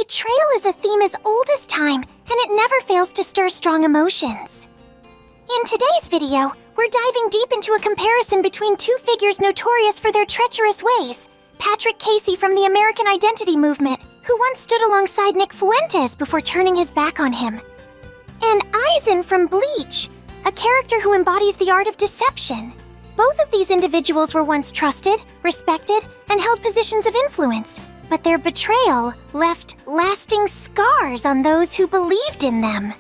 Betrayal is a theme as old as time, and it never fails to stir strong emotions. In today's video, we're diving deep into a comparison between two figures notorious for their treacherous ways. Patrick Casey from the American Identity Movement, who once stood alongside Nick Fuentes before turning his back on him. And Aizen from Bleach, a character who embodies the art of deception. Both of these individuals were once trusted, respected, and held positions of influence, but their betrayal left lasting scars on those who believed in them.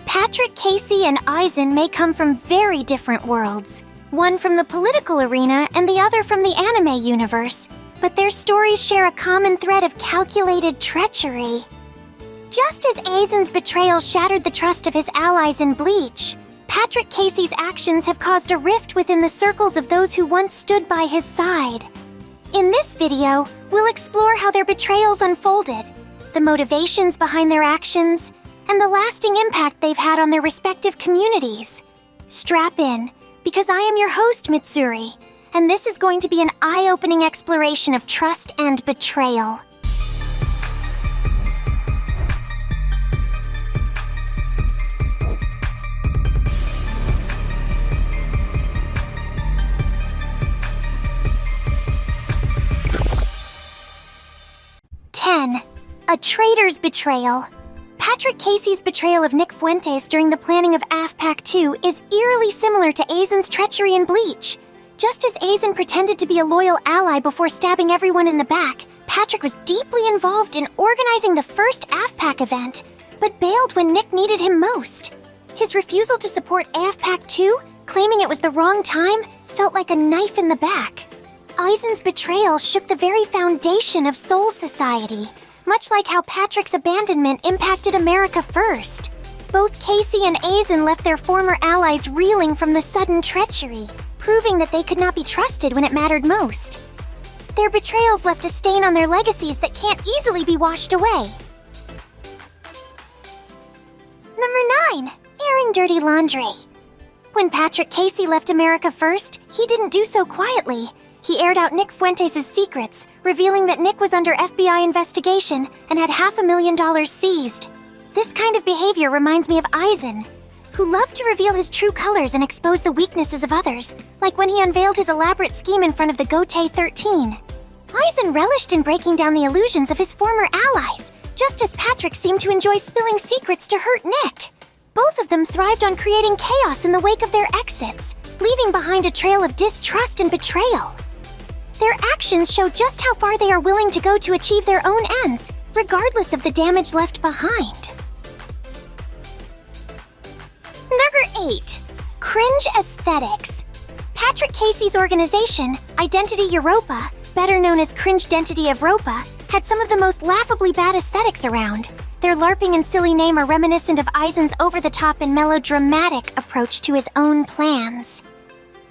Patrick Casey and Aizen may come from very different worlds, one from the political arena and the other from the anime universe, but their stories share a common thread of calculated treachery. Just as Aizen's betrayal shattered the trust of his allies in Bleach, Patrick Casey's actions have caused a rift within the circles of those who once stood by his side. In this video, we'll explore how their betrayals unfolded, the motivations behind their actions, and the lasting impact they've had on their respective communities. Strap in, because I am your host, Mitsuri, and this is going to be an eye-opening exploration of trust and betrayal. A traitor's betrayal. Patrick Casey's betrayal of Nick Fuentes during the planning of AFPAC 2 is eerily similar to Aizen's treachery in Bleach. Just as Aizen pretended to be a loyal ally before stabbing everyone in the back, Patrick was deeply involved in organizing the first AFPAC event, but bailed when Nick needed him most. His refusal to support AFPAC 2, claiming it was the wrong time, felt like a knife in the back. Aizen's betrayal shook the very foundation of Soul Society, much like how Patrick's abandonment impacted America first. Both Casey and Aizen left their former allies reeling from the sudden treachery, proving that they could not be trusted when it mattered most. Their betrayals left a stain on their legacies that can't easily be washed away. Number 9. Airing dirty laundry. When Patrick Casey left America first, he didn't do so quietly. He aired out Nick Fuentes' secrets, revealing that Nick was under FBI investigation and had $500,000 seized. This kind of behavior reminds me of Aizen, who loved to reveal his true colors and expose the weaknesses of others, like when he unveiled his elaborate scheme in front of the Gotei 13. Aizen relished in breaking down the illusions of his former allies, just as Patrick seemed to enjoy spilling secrets to hurt Nick. Both of them thrived on creating chaos in the wake of their exits, leaving behind a trail of distrust and betrayal. Their actions show just how far they are willing to go to achieve their own ends, regardless of the damage left behind. Number 8. Cringe aesthetics. Patrick Casey's organization, Identity Europa, better known as Cringe-dentity Evropa, had some of the most laughably bad aesthetics around. Their LARPing and silly name are reminiscent of Aizen's over-the-top and melodramatic approach to his own plans.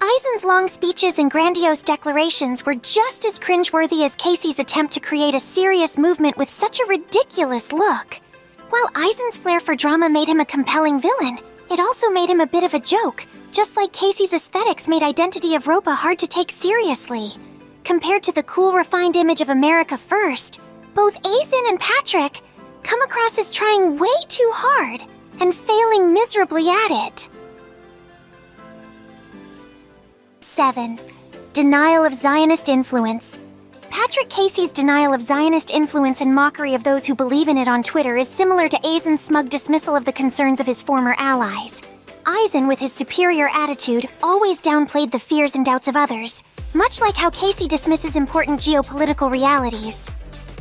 Aizen's long speeches and grandiose declarations were just as cringeworthy as Casey's attempt to create a serious movement with such a ridiculous look. While Aizen's flair for drama made him a compelling villain, it also made him a bit of a joke, just like Casey's aesthetics made Identity of Europa hard to take seriously. Compared to the cool, refined image of America first, both Aizen and Patrick come across as trying way too hard and failing miserably at it. 7. Denial of Zionist influence. Patrick Casey's denial of Zionist influence and mockery of those who believe in it on Twitter is similar to Aizen's smug dismissal of the concerns of his former allies. Aizen, with his superior attitude, always downplayed the fears and doubts of others, much like how Casey dismisses important geopolitical realities.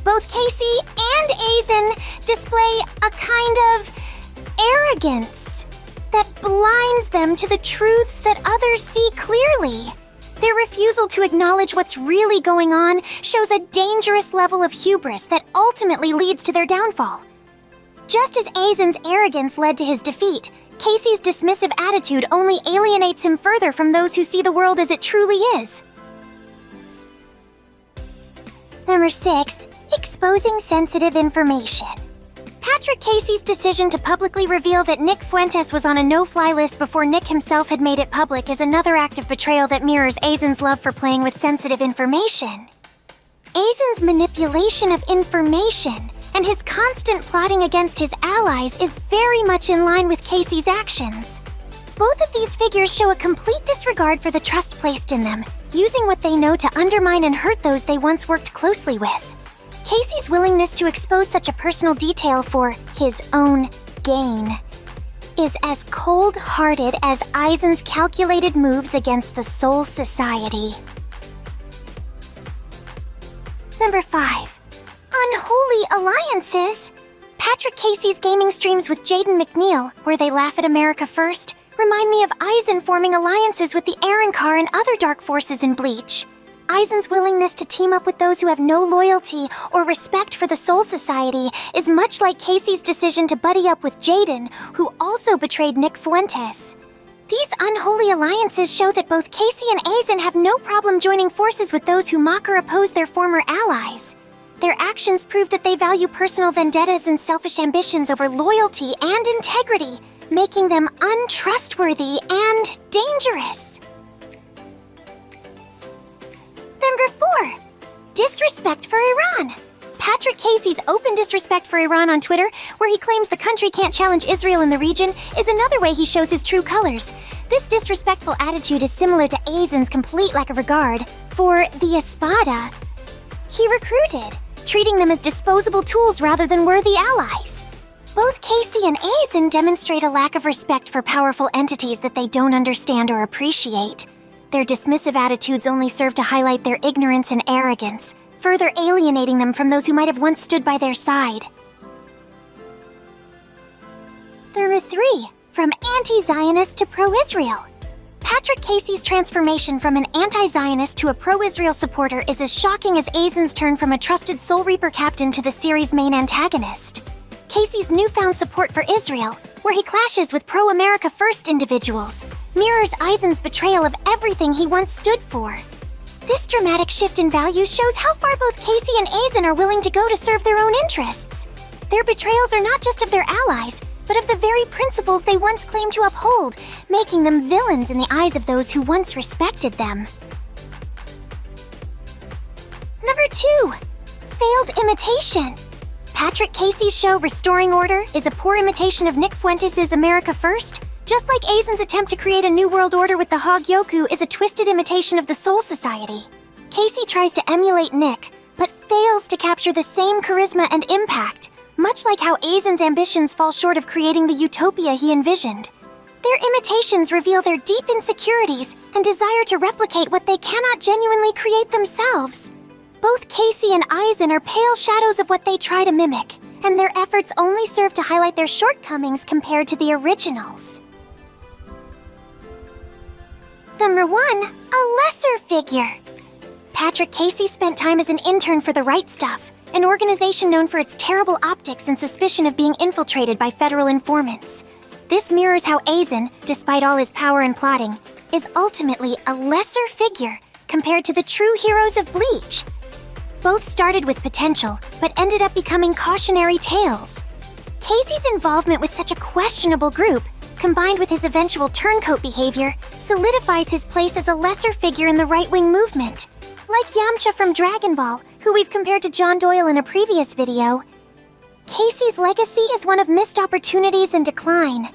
Both Casey and Aizen display a kind of arrogance that blinds them to the truths that others see clearly. Their refusal to acknowledge what's really going on shows a dangerous level of hubris that ultimately leads to their downfall. Just as Aizen's arrogance led to his defeat, Casey's dismissive attitude only alienates him further from those who see the world as it truly is. Number 6. Exposing sensitive information. Patrick Casey's decision to publicly reveal that Nick Fuentes was on a no-fly list before Nick himself had made it public is another act of betrayal that mirrors Aizen's love for playing with sensitive information. Aizen's manipulation of information and his constant plotting against his allies is very much in line with Casey's actions. Both of these figures show a complete disregard for the trust placed in them, using what they know to undermine and hurt those they once worked closely with. Casey's willingness to expose such a personal detail for his own gain is as cold-hearted as Aizen's calculated moves against the Soul Society. Number 5. Unholy Alliances. Patrick Casey's gaming streams with Jaden McNeil, where they laugh at America first, remind me of Aizen forming alliances with the Aaronkar and other dark forces in Bleach. Aizen's willingness to team up with those who have no loyalty or respect for the Soul Society is much like Casey's decision to buddy up with Jaden, who also betrayed Nick Fuentes. These unholy alliances show that both Casey and Aizen have no problem joining forces with those who mock or oppose their former allies. Their actions prove that they value personal vendettas and selfish ambitions over loyalty and integrity, making them untrustworthy and dangerous. Number 4. Disrespect for Iran. Patrick Casey's open disrespect for Iran on Twitter, where he claims the country can't challenge Israel in the region, is another way he shows his true colors. This disrespectful attitude is similar to Aizen's complete lack of regard for the Espada he recruited, treating them as disposable tools rather than worthy allies. Both Casey and Aizen demonstrate a lack of respect for powerful entities that they don't understand or appreciate. Their dismissive attitudes only serve to highlight their ignorance and arrogance, further alienating them from those who might have once stood by their side. Number 3. From anti-Zionist to pro-Israel. Patrick Casey's transformation from an anti-Zionist to a pro-Israel supporter is as shocking as Aizen's turn from a trusted Soul Reaper captain to the series' main antagonist. Casey's newfound support for Israel, where he clashes with pro-America First individuals, mirrors Aizen's betrayal of everything he once stood for. This dramatic shift in values shows how far both Casey and Aizen are willing to go to serve their own interests. Their betrayals are not just of their allies, but of the very principles they once claimed to uphold, making them villains in the eyes of those who once respected them. Number 2. Failed imitation. Patrick Casey's show Restoring Order is a poor imitation of Nick Fuentes' America First, just like Aizen's attempt to create a new world order with the Hogyoku is a twisted imitation of the Soul Society. Casey tries to emulate Nick, but fails to capture the same charisma and impact, much like how Aizen's ambitions fall short of creating the utopia he envisioned. Their imitations reveal their deep insecurities and desire to replicate what they cannot genuinely create themselves. Both Casey and Aizen are pale shadows of what they try to mimic, and their efforts only serve to highlight their shortcomings compared to the originals. Number 1. A lesser figure. Patrick Casey spent time as an intern for The Right Stuff, an organization known for its terrible optics and suspicion of being infiltrated by federal informants. This mirrors how Aizen, despite all his power and plotting, is ultimately a lesser figure compared to the true heroes of Bleach. Both started with potential, but ended up becoming cautionary tales. Casey's involvement with such a questionable group, combined with his eventual turncoat behavior, solidifies his place as a lesser figure in the right-wing movement. Like Yamcha from Dragon Ball, who we've compared to John Doyle in a previous video, Casey's legacy is one of missed opportunities and decline.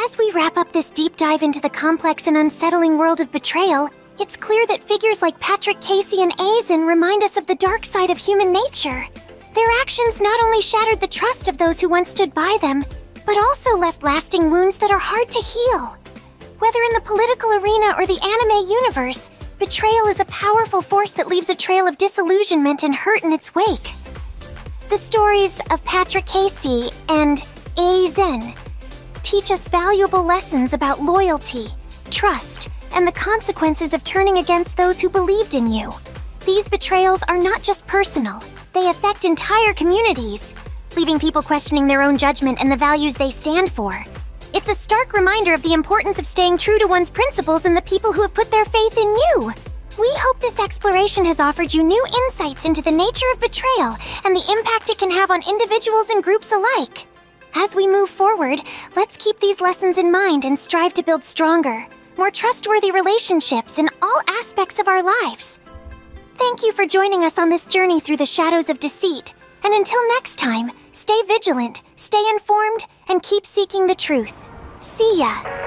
As we wrap up this deep dive into the complex and unsettling world of betrayal, it's clear that figures like Patrick Casey and Aizen remind us of the dark side of human nature. Their actions not only shattered the trust of those who once stood by them, but also left lasting wounds that are hard to heal. Whether in the political arena or the anime universe, betrayal is a powerful force that leaves a trail of disillusionment and hurt in its wake. The stories of Patrick Casey and Aizen teach us valuable lessons about loyalty, trust, and the consequences of turning against those who believed in you. These betrayals are not just personal, they affect entire communities, leaving people questioning their own judgment and the values they stand for. It's a stark reminder of the importance of staying true to one's principles and the people who have put their faith in you. We hope this exploration has offered you new insights into the nature of betrayal and the impact it can have on individuals and groups alike. As we move forward, let's keep these lessons in mind and strive to build stronger, more trustworthy relationships in all aspects of our lives. Thank you for joining us on this journey through the shadows of deceit, And until next time, stay vigilant, stay informed, and keep seeking the truth. See ya!